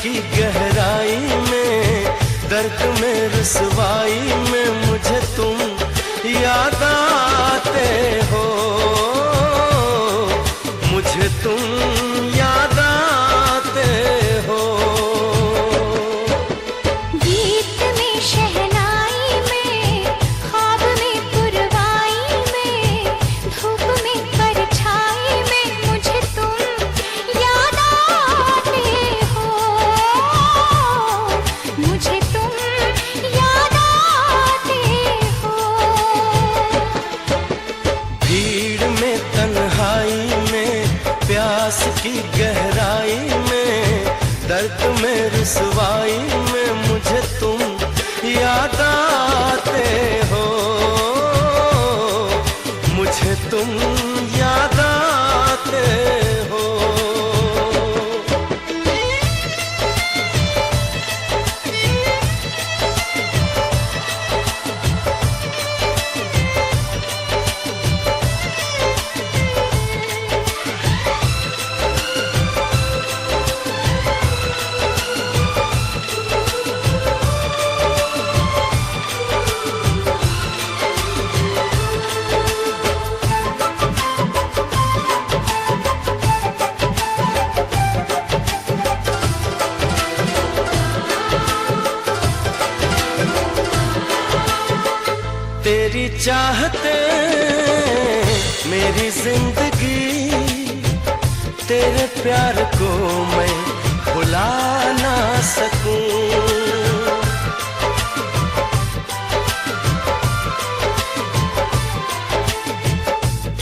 की गहराई में, दर्द में रुसवाई में मुझे तुम याद आते हो, मुझे तुम याद आते हो। गीत में शहनाई में, ख्वाब में पुरवाई में, धूप में परछाई में मुझे तुम याद आते हो, मुझे तुम याद आते हो। भीड़ में तन्हाई में, प्यास की गहराई में, दर्द में रुसवाई में मुझे तुम याद आते हो, मुझे तुम याद आते हो। तेरी चाहते मेरी जिंदगी, तेरे प्यार को मैं भुला ना सकूं।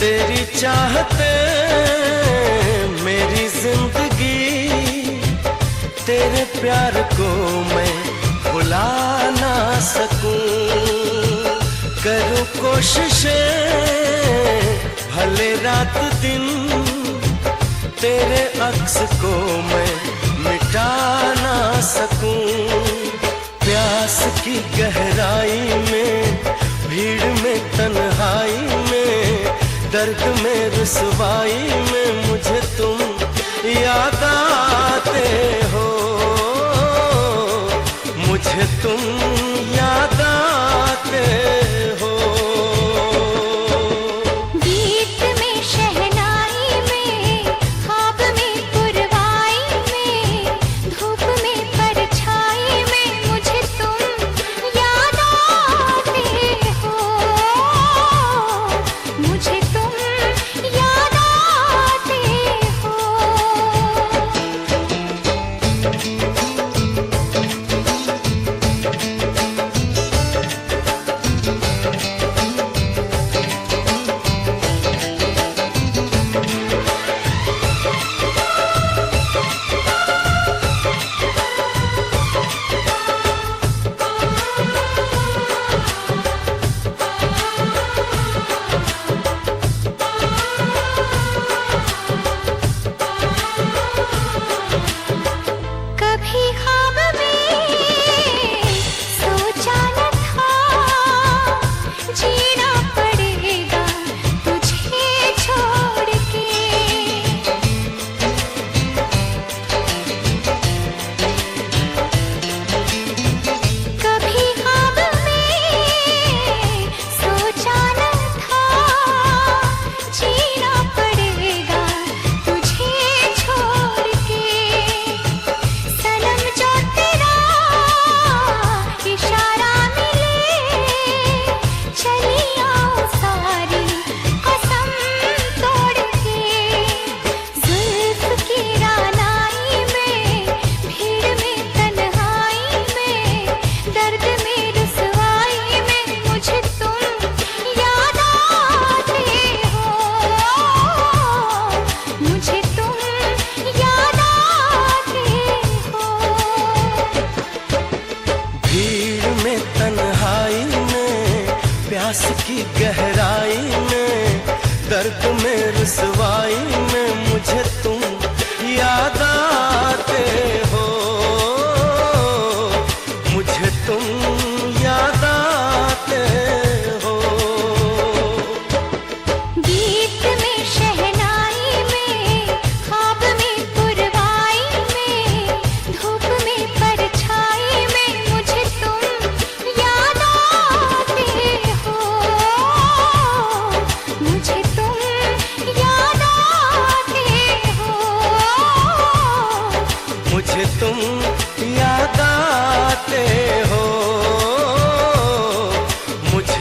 तेरी चाहते मेरी जिंदगी, तेरे प्यार को मैं भुला ना सकूं। करूं कोशिशें भले रात दिन, तेरे अक्स को मैं मिटा ना सकूं। प्यास की गहराई में, भीड़ में तन्हाई में, दर्द में रुसवाई में मुझे तुम याद आते हो, मुझे तुम याद आते हो। गीत में शहनाई में, ख्वाब में पुरवाई में, धूप में परछाई में मुझे तुम याद आते हो, मुझे तुम याद आते हो। कभी ख्वाब में सोचा न था, जीना पड़ेगा तुझे छोड़ के। कभी ख्वाब में सोचा न था, जीना पड़ेगा तुझे छोड़ के। सनम जो तेरा इशारा मिले, चली आओ सारी कसम तोड़ के। जुल्फ की रानाई में, भीड़ में तन्हाई में, दर्द में रुसवाई में मुझे तुम याद आते हो, मुझे तुम याद आते हो। भीड़ में तन्हाई में, प्यास की गहराई में, दर्द में रुसवाई में मुझे तुम याद आते हो, मुझे तुम याद आते हो। गीत में शहनाई में, ख्वाब में पुरवाई में, धूप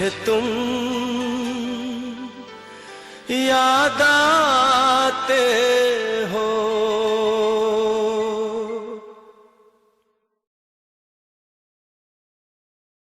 मुझे तुम याद आते